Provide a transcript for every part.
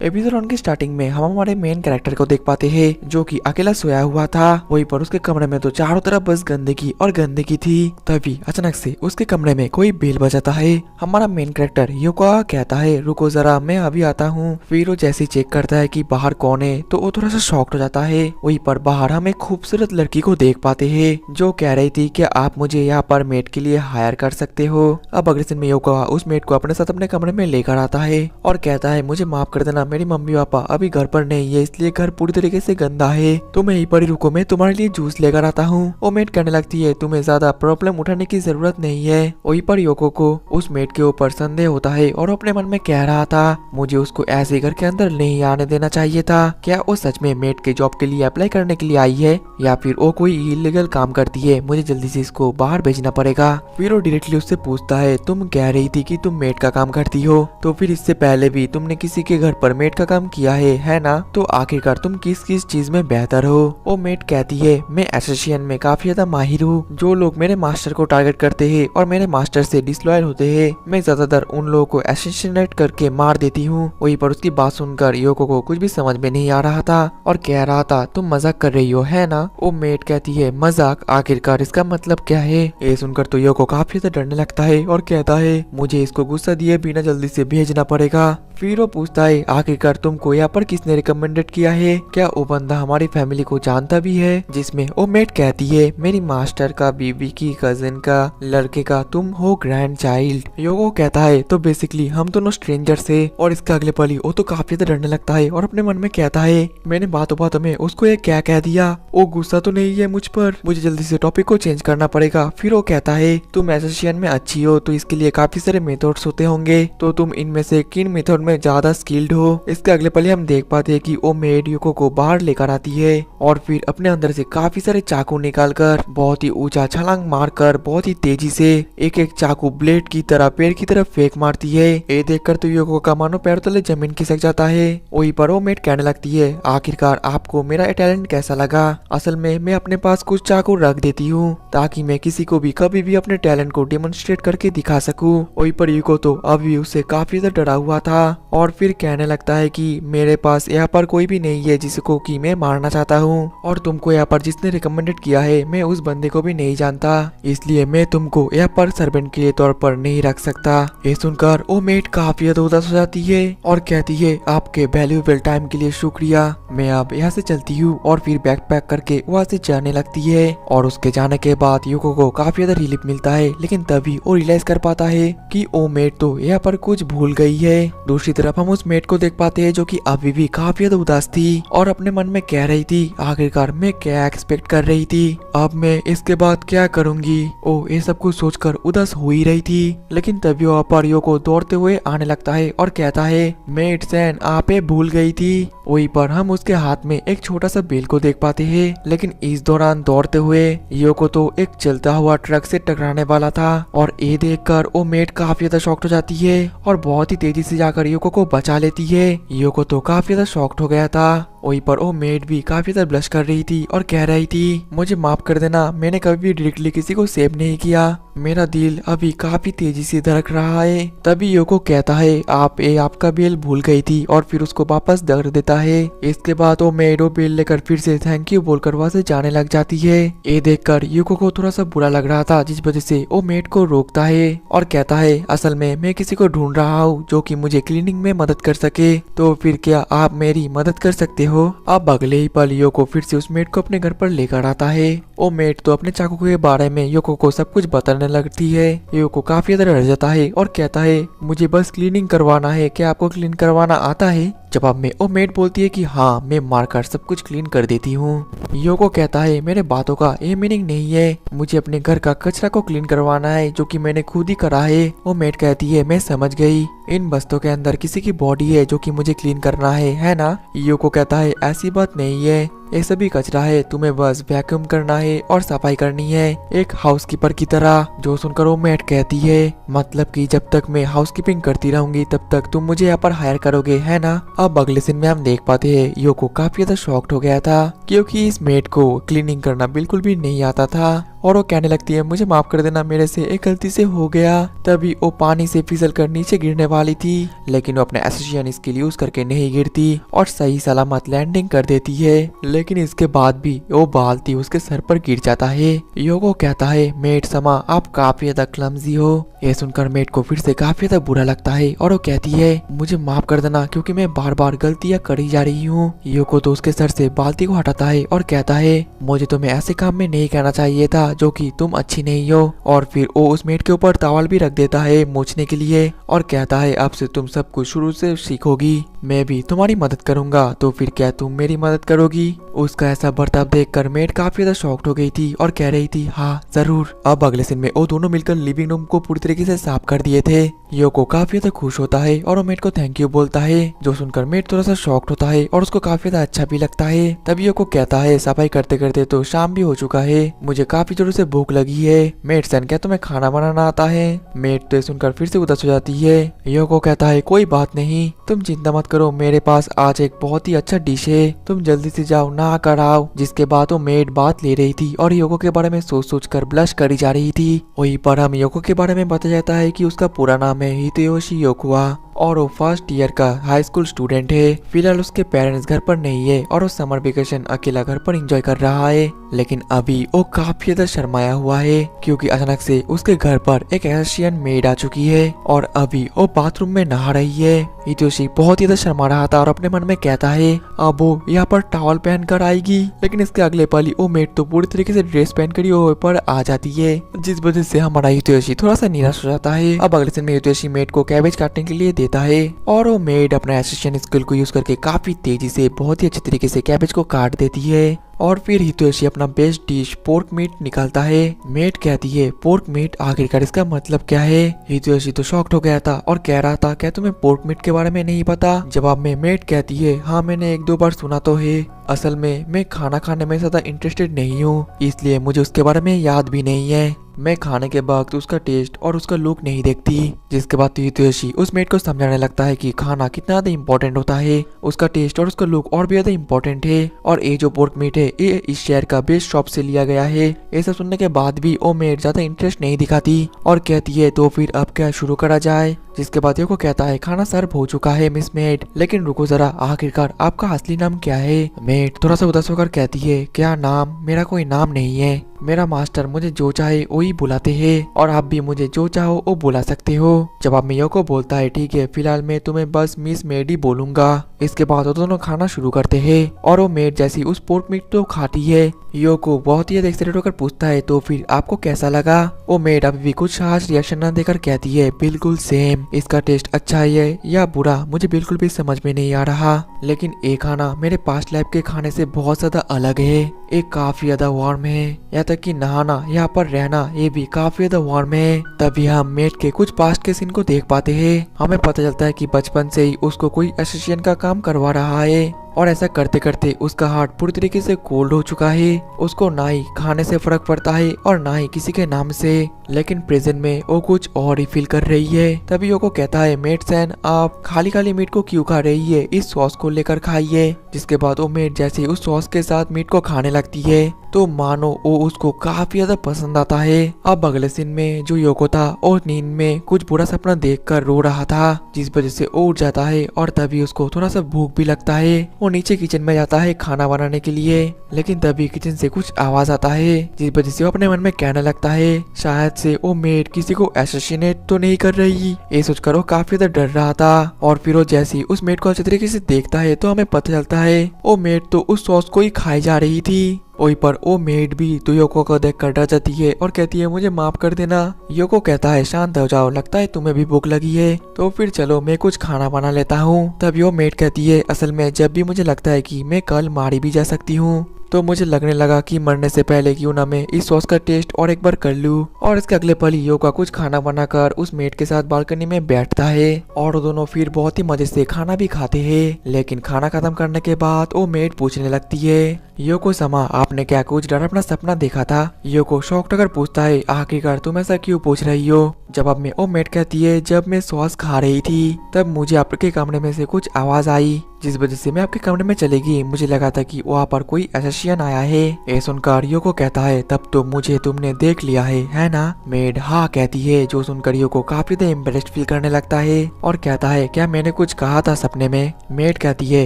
Episode 1 की starting में हम हमारे मेन कैरेक्टर को देख पाते हैं जो कि अकेला सोया हुआ था। वहीं पर उसके कमरे में तो चारों तरफ बस गंदगी और गंदगी थी। तभी अचानक से उसके कमरे में कोई बेल बजाता है। हमारा मेन कैरेक्टर योको कहता है रुको जरा मैं अभी आता हूँ। फिर वो जैसे चेक करता है कि बाहर कौन है तो वो थोड़ा सा शॉक्ड हो जाता है। वहीं पर बाहर हम एक खूबसूरत लड़की को देख पाते हैं जो कह रही थी कि आप मुझे यहाँ पर मेड के लिए हायर कर सकते हो। अब अगले दिन में योको उस मेड को अपने साथ अपने कमरे में लेकर आता है और कहता है मुझे माफ कर देना, मेरी मम्मी पापा अभी घर पर नहीं है इसलिए घर पूरी तरीके से गंदा है, तो मैं यहीं पर ही रुको, मैं तुम्हारे लिए जूस लेकर आता हूँ। वो मेड कहने लगती है तुम्हें ज्यादा प्रॉब्लम उठाने की जरूरत नहीं है। वहीं पर योको को उस मेड के ऊपर संदेह होता है और अपने मन में कह रहा था मुझे उसको ऐसे घर के अंदर नहीं आने देना चाहिए था। क्या वो सच में मेड के जॉब के लिए अप्लाई करने के लिए आई है या फिर वो कोई इलीगल काम करती है, मुझे जल्दी से इसको बाहर भेजना पड़ेगा। फिर वो डायरेक्टली उससे पूछता है तुम कह रही थी कि तुम मेड का काम करती हो, तो फिर इससे पहले भी तुमने किसी के घर पर मेड का काम किया है ना? तो आखिरकार तुम किस किस चीज में बेहतर हो? वो मेड कहती है मैं एसोसिएशन में काफी ज्यादा माहिर हूँ। जो लोग मेरे मास्टर को टारगेट करते हैं और मेरे मास्टर से डिसलॉयल होते हैं मैं ज्यादातर उन लोगों को एसोसिएट करके मार देती हूँ। वहीं पर उसकी बात सुनकर योको को कुछ भी समझ में नहीं आ रहा था और कह रहा था तुम मजाक कर रही हो है ना? वो मेड कहती है मजाक, आखिरकार इसका मतलब क्या है? ये सुनकर तो योको काफी ज्यादा डरने लगता है और कहता है मुझे इसको गुस्सा दिए बिना जल्दी से भेजना पड़ेगा। फिर वो पूछता है आखिरकार तुमको यहाँ पर किसने रिकमेंडेड किया है? क्या वो बंदा हमारी फैमिली को जानता भी है? जिसमें वो मेड कहती है मेरी मास्टर का बीबी की कजिन का लड़के का तुम हो ग्रैंड चाइल्ड। योको कहता है तो बेसिकली हम दोनों स्ट्रेंजर से। और इसका अगले पल ही वो तो काफी ज्यादा डरने लगता है और अपने मन में कहता है मैंने बातों बातों में उसको ये क्या कह दिया, वो गुस्सा तो नहीं है मुझ पर, मुझे जल्दी से टॉपिक को चेंज करना पड़ेगा। फिर वो कहता है तुम एसोसिएशन में अच्छी हो तो इसके लिए काफी सारे मेथड्स होते होंगे, तो तुम इनमें से किन मेथड में ज्यादा स्किल्ड हो? इसके अगले पल हम देख पाते हैं कि वो मेड योको को बाहर लेकर आती है और फिर अपने अंदर से काफी सारे चाकू निकालकर बहुत ही ऊंचा छलांग मारकर बहुत ही तेजी से एक एक चाकू ब्लेड की तरह पैर की तरफ फेंक मारती है। ये देखकर तो योको का मानो पैर तले जमीन खिसक जाता है। वहीं पर वो मेड कहने लगती है आखिरकार आपको मेरा टैलेंट कैसा लगा? असल में मैं अपने पास कुछ चाकू रख देती हूँ ताकि मैं किसी को भी कभी भी अपने टैलेंट को डेमोन्स्ट्रेट करके दिखा सकूं। वहीं पर योको तो अभी उससे काफी ज्यादा डरा हुआ था और फिर कहने लगता है कि मेरे पास यहाँ पर कोई भी नहीं है जिसको कि मैं मारना चाहता हूँ और तुमको यहाँ पर जिसने रिकमेंडेड किया है मैं उस बंदे को भी नहीं जानता, इसलिए मैं तुमको यहाँ पर सर्वेंट के तौर पर नहीं रख सकता। ये सुनकर वो मेड काफी ज्यादा उदास हो जाती है और कहती है आपके वैल्यूएबल टाइम के लिए शुक्रिया, मैं अब यहाँ से चलती हूँ। और फिर बैग पैक करके वहाँ से जाने लगती है और उसके जाने के बाद योको को काफी ज्यादा रिलीफ मिलता है, लेकिन तभी वो रियलाइज कर पाता है कि वो मेड तो यहाँ पर कुछ भूल गई है। दूसरी तरफ हम उस मेड को देख पाते हैं जो कि अभी भी काफी ज्यादा उदास थी और अपने मन में कह रही थी आखिरकार मैं क्या एक्सपेक्ट कर रही थी, अब मैं इसके बाद क्या करूंगी। ओ ये सब कुछ सोचकर उदास हो ही रही थी, लेकिन तभी वहाँ पर योको दौड़ते हुए आने लगता है और कहता है मेड सैन आप ये भूल गई थी। वहीं पर हम उसके हाथ में एक छोटा सा बेल को देख पाते हैं, लेकिन इस दौरान दौड़ते हुए योको तो एक चलता हुआ ट्रक से टकराने वाला था और ये देखकर वो मेड काफी ज्यादा शॉक्ड हो जाती है और बहुत ही तेजी से जाकर योको को बचा लेती है। योको तो काफी ज्यादा शॉक्ड हो गया था। वहीं पर वो मेड भी काफी ज्यादा ब्लश कर रही थी और कह रही थी मुझे माफ कर देना, मैंने कभी भी डायरेक्टली किसी को सेव नहीं किया, मेरा दिल अभी काफी तेजी से धड़क रहा है। तभी योको कहता है आप आपका बेल भूल गई थी और फिर उसको वापस धर देता है। इसके बाद वो मेड वो बेल लेकर फिर से थैंक यू बोलकर वहां से जाने लग जाती है। ये देखकर योको को थोड़ा सा बुरा लग रहा था जिस वजह से वो मेड को रोकता है और कहता है असल में मैं किसी को ढूंढ रहा हूँ जो कि मुझे क्लीनिंग में मदद कर सके, तो फिर क्या आप मेरी मदद कर सकते हो? अब अगले ही पल योको फिर से उस मेड को अपने घर पर लेकर आता है। वो मेड तो अपने चाकू के बारे में योको को सब कुछ बताने लगती है। योको काफी ज्यादा डर जाता है और कहता है मुझे बस क्लीनिंग करवाना है, क्या आपको क्लीन करवाना आता है? जवाब में वो मेड बोलती है कि हाँ मैं मारकर सब कुछ क्लीन कर देती हूँ। योको कहता है मेरे बातों का ये मीनिंग नहीं है, मुझे अपने घर का कचरा को क्लीन करवाना है जो कि मैंने खुद ही करा है। वो मेड कहती है मैं समझ गई, इन बस्तों के अंदर किसी की बॉडी है जो कि मुझे क्लीन करना है ना? योको कहता है ऐसी बात नहीं है, ये सभी कचरा है, तुम्हें बस वैक्यूम करना है और सफाई करनी है एक हाउसकीपर की तरह। जो सुनकर वो मेड कहती है मतलब कि जब तक मैं हाउसकीपिंग करती रहूंगी तब तक तुम मुझे यहाँ पर हायर करोगे है ना? अब अगले सीन में हम देख पाते हैं योको काफी ज्यादा शॉक्ड हो गया था क्योंकि इस मेड को क्लीनिंग करना बिल्कुल भी नहीं आता था। और वो कहने लगती है मुझे माफ कर देना, मेरे से एक गलती से हो गया। तभी वो पानी से फिसल कर नीचे गिरने वाली थी, लेकिन वो अपने एसोसिएशन स्किल यूज करके नहीं गिरती और सही सलामत लैंडिंग कर देती है। लेकिन इसके बाद भी वो बाल्टी उसके सर पर गिर जाता है। योको कहता है मेट समा आप काफी ज्यादा क्लमजी हो। ये सुनकर मेट को फिर से काफी ज्यादा बुरा लगता है और वो कहती है मुझे माफ कर देना क्योंकि मैं बार बार गलतियां करी जा रही हूँ। योको तो उसके सर से बाल्टी को हटाता है और कहता है मुझे तुम्हें ऐसे काम में नहीं कहना चाहिए था जो कि तुम अच्छी नहीं हो। और फिर वो उस मेट के ऊपर टॉवल भी रख देता है मोचने के लिए और कहता है अब से तुम सब कुछ शुरू से सीखोगी, मैं भी तुम्हारी मदद करूंगा, तो फिर क्या तुम मेरी मदद करोगी। उसका ऐसा बर्ताव देखकर मेट काफी ज्यादा शॉक्ड हो गई थी और कह रही थी हाँ जरूर। अब अगले सीन में वो दोनों मिलकर लिविंग रूम को पूरी तरीके से साफ कर दिए थे। योको काफी ज्यादा खुश होता है और वो मेट को थैंक यू बोलता है, जो सुनकर मेट थोड़ा सा शॉक्ड होता है और उसको काफी ज्यादा अच्छा भी लगता है। तभी योको कहता है सफाई करते करते तो शाम भी हो चुका है, मुझे काफी जोरों से भूख लगी है। मेट सन क्या तुम्हें खाना बनाना आता है। मेट तो सुनकर फिर से उदास हो जाती है। योको कहता है कोई बात नहीं, तुम चिंता मत करो, मेरे पास आज एक बहुत ही अच्छा डिश है, तुम जल्दी से जाओ नहा कर आओ। जिसके बाद वो मेट बात ले रही थी और योको के बारे में सोच सोच कर ब्लश करी जा रही थी। वहीं पर हम योको के बारे में पता जाता है कि उसका पूरा नाम है हितेयोशी योकुआ और वो फर्स्ट ईयर का हाई स्कूल स्टूडेंट है। फिलहाल उसके पेरेंट्स घर पर नहीं है और वो समर वेकेशन अकेला घर पर एंजॉय कर रहा है। लेकिन अभी वो काफी ज्यादा शर्माया हुआ है क्योंकि अचानक से उसके घर पर एक एशियन मेड आ चुकी है और अभी वो बाथरूम में नहा रही है। हितेयोशी बहुत ही ज्यादा शर्मा रहा था और अपने मन में कहता है अब वो यहाँ पर टॉवल पहन कर आएगी, लेकिन इसके अगले पल ही वो मेड तो पूरी तरीके से ड्रेस पहन कर ही पर आ जाती है, जिस वजह से हमारा हितेयोशी थोड़ा सा निराश हो जाता है। अब अगले दिन में हितेयोशी मेड को कैबेज काटने के लिए देता है और वो मेड अपना एसिस्टेंट स्किल को यूज करके काफी तेजी से बहुत ही अच्छे तरीके से कैबेज को काट देती है। और फिर हितेयोशी अपना बेस्ट डिश पोर्क मीट निकालता है। मेड कहती है पोर्क मीट आखिरकार इसका मतलब क्या है। हितेयोशी तो शॉक्ड हो गया था और कह रहा था क्या तुम्हें पोर्क मीट के बारे में नहीं पता। जवाब में मेड कहती है हाँ मैंने एक दो बार सुना तो है, असल में मैं खाना खाने में ज्यादा इंटरेस्टेड नहीं हूँ, इसलिए मुझे उसके बारे में याद भी नहीं है। मैं खाने के वक्त उसका टेस्ट और उसका लुक नहीं देखती। जिसके बाद हितेयोशी उस मेड को समझाने लगता है कि खाना कितना ज्यादा इम्पोर्टेंट होता है, उसका टेस्ट और उसका लुक और भी ज्यादा इम्पोर्टेंट है और ये जो पोर्क मीट है ये इस शहर का बेस्ट शॉप से लिया गया है। ये सब सुनने के बाद भी वो मेड ज्यादा इंटरेस्ट नहीं दिखाती और कहती है तो फिर अब क्या शुरू करा जाए। जिसके बाद को कहता है खाना सर्व हो चुका है मिस मेड, लेकिन रुको जरा, आखिरकार आपका असली नाम क्या है। मेड थोड़ा सा उदास होकर कहती है क्या नाम, मेरा कोई नाम नहीं है, मेरा मास्टर मुझे जो चाहे वही बुलाते हैं और आप भी मुझे जो चाहो वो बुला सकते हो। जवाब में योको बोलता है ठीक है, फिलहाल मैं तुम्हें बस मिस मेड ही बोलूंगा। इसके बाद वो दोनों खाना शुरू करते हैं और वो मेड जैसी उस पोर्क मीट तो खाती है। योको बहुत ही एक्साइटेड होकर पूछता है तो फिर आपको कैसा लगा। वो मेड अभी भी कुछ खास रिएक्शन न देकर कहती है बिल्कुल सेम, इसका टेस्ट अच्छा है या बुरा मुझे बिल्कुल भी समझ में नहीं आ रहा, लेकिन ये खाना मेरे पास्ट लाइफ के खाने से बहुत ज्यादा अलग है, ये काफी ज्यादा वार्म है, यहाँ तक कि नहाना यहाँ पर रहना ये भी काफी ज्यादा वार्म है। तभी हम मेड के कुछ पास्ट के सीन को देख पाते हैं। हमें पता चलता है कि बचपन से ही उसको कोई एसोसिएशन का काम करवा रहा है और ऐसा करते करते उसका हार्ट पूरी तरीके से कोल्ड हो चुका है। उसको ना ही खाने से फर्क पड़ता है और ना ही किसी के नाम से, लेकिन प्रेजेंट में वो कुछ और ही फील कर रही है। तभी योको कहता है मेड सैन आप खाली खाली मीट को क्यों खा रही है, इस सॉस को लेकर खाइए। जिसके बाद वो मेड जैसे उस सॉस के साथ मीट को खाने लगती है तो मानो वो उसको काफी ज्यादा पसंद आता है। अब अगले सीन में जो योको था और नींद में कुछ बुरा सपना देखकर रो रहा था, जिस वजह से वो उठ जाता है और तभी उसको थोड़ा सा भूख भी लगता है। वो नीचे किचन में जाता है खाना बनाने के लिए, लेकिन तभी किचन से कुछ आवाज आता है, जिस वजह से वो अपने मन में कहने लगता है शायद से वो मेड किसी को असैसिनेट तो नहीं कर रही। ये सोचकर वो काफी ज्यादा डर रहा था और फिर वो जैसे ही उस मेड को अच्छे तरीके से देखता है तो हमें पता चलता है वो मेड तो उस सॉस को ही खाई जा रही थी। वहीं पर वो मेड भी तो योको को देख कर डर जाती है और कहती है मुझे माफ कर देना। योको कहता है शांत हो जाओ, लगता है तुम्हें भी भूख लगी है, तो फिर चलो मैं कुछ खाना बना लेता हूँ। तभी वो मेड कहती है असल में जब भी मुझे लगता है कि मैं कल मारी भी जा सकती हूँ तो मुझे लगने लगा कि मरने से पहले क्यों ना मैं इस सॉस का टेस्ट और एक बार कर लूं। और इसके अगले पल ही योगा कुछ खाना बनाकर उस मेड के साथ बालकनी में बैठता है और दोनों फिर बहुत ही मजे से खाना भी खाते हैं। लेकिन खाना खत्म करने के बाद वो मेड पूछने लगती है योको समा, आपने क्या कुछ डर अपना सपना देखा था? योको शॉक्ड होकर पूछता है, आखिरकार तुम ऐसा क्यों पूछ रही हो? जवाब में ओ मेड कहती है, जब मैं सॉस खा रही थी तब मुझे आपके कमरे में से कुछ आवाज आई, जिस वजह से मैं आपके कमरे में चली गई। मुझे लगा था कि वहाँ पर कोई एसेसियन आया है। ये सुनकर योको कहता है, तब तो मुझे तुमने देख लिया है ना? मेड हाँ कहती है, जो सुनकर योको काफी ज्यादा एम्बेरेस्ड फील करने लगता है और कहता है, क्या मैंने कुछ कहा था सपने में? मेड कहती है,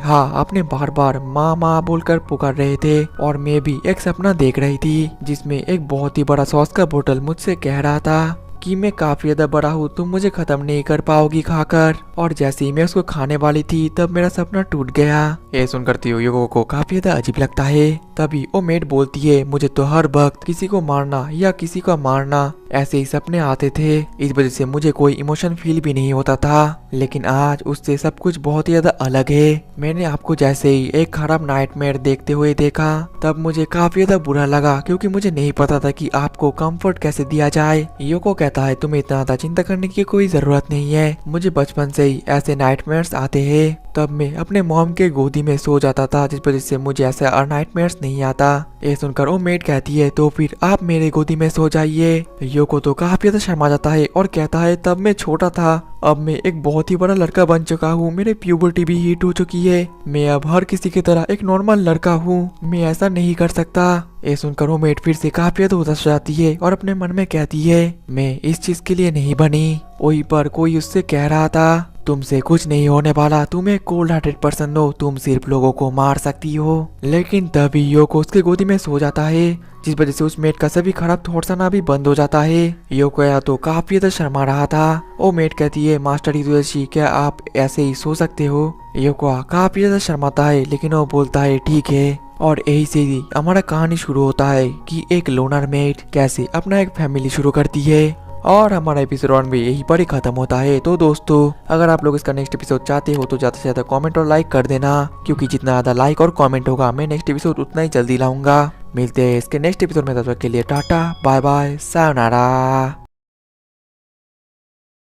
हाँ आपने बार बार माँ माँ बोलकर पुकार रहे थे और मैं भी एक सपना देख रही थी जिसमें एक बहुत ही बड़ा सॉस का बोतल मुझसे कह रहा था कि मैं काफी ज्यादा बड़ा हूँ, तुम मुझे खत्म नहीं कर पाओगी खाकर। और जैसे ही मैं उसको खाने वाली थी तब मेरा सपना टूट गया। ये सुनकर योको को काफी ज्यादा अजीब लगता है। तभी वो मेड बोलती है, मुझे तो हर वक्त किसी को मारना या किसी को मारना ऐसे ही सपने आते थे, इस वजह से मुझे कोई इमोशन फील भी नहीं होता था। लेकिन आज उससे सब कुछ बहुत ही ज्यादा अलग है। मैंने आपको जैसे ही एक खराब नाइटमेयर देखते हुए देखा तब मुझे काफी ज्यादा बुरा लगा, क्योंकि मुझे नहीं पता था कि आपको कंफर्ट कैसे दिया जाए। योको कहता है, तुम्हें इतना ज्यादा चिंता करने की कोई जरूरत नहीं है, मुझे बचपन से ही ऐसे नाइटमेयर्स आते हैं। तब मैं अपने मॉम के गोदी में सो जाता था, जिस वजह से मुझे ऐसा नाइटमेयर्स नहीं आता। ये सुनकर वो मेड कहती है, तो फिर आप मेरे गोदी में सो जाइए। योको तो काफी ज्यादा शर्मा जाता है और कहता है, तब मैं छोटा था, अब मैं एक बहुत ही बड़ा लड़का बन चुका हूँ, मेरे प्यूबर्टी भी हिट हो चुकी है, मैं अब हर किसी की तरह एक नॉर्मल लड़का हूँ, मैं ऐसा नहीं कर सकता। ये सुनकर वो मेड फिर से काफी ज्यादा उदास हो जाती है और अपने मन में कहती है, मैं इस चीज के लिए नहीं बनी। वहीं पर कोई उससे कह रहा था, तुमसे कुछ नहीं होने वाला, तुम एक कोल्ड हार्टेड पर्सन हो, तुम सिर्फ लोगों को मार सकती हो। लेकिन तभी योको उसके गोदी में सो जाता है, जिस वजह से उस मेड का सभी खराब थॉट्स आना भी बंद हो जाता है। योको या तो काफी ज्यादा शर्मा रहा था। वो मेड कहती है, मास्टर हितोशी, क्या आप ऐसे ही सो सकते हो? योको काफी ज्यादा शर्माता है, लेकिन वो बोलता है, ठीक है। और यही से ही हमारा कहानी शुरू होता है कि एक लोनर मेड कैसे अपना एक फैमिली शुरू करती है। और हमारा एपिसोड 1 भी यही पर ही खत्म होता है। तो दोस्तों, अगर आप लोग इसका नेक्स्ट एपिसोड चाहते हो तो ज्यादा से ज्यादा कमेंट और लाइक कर देना, क्योंकि जितना ज्यादा लाइक और कमेंट होगा मैं नेक्स्ट एपिसोड उतना ही जल्दी लाऊंगा। मिलते हैं इसके नेक्स्ट एपिसोड में, तब तक के लिए टाटा बाय बाय सायोनारा।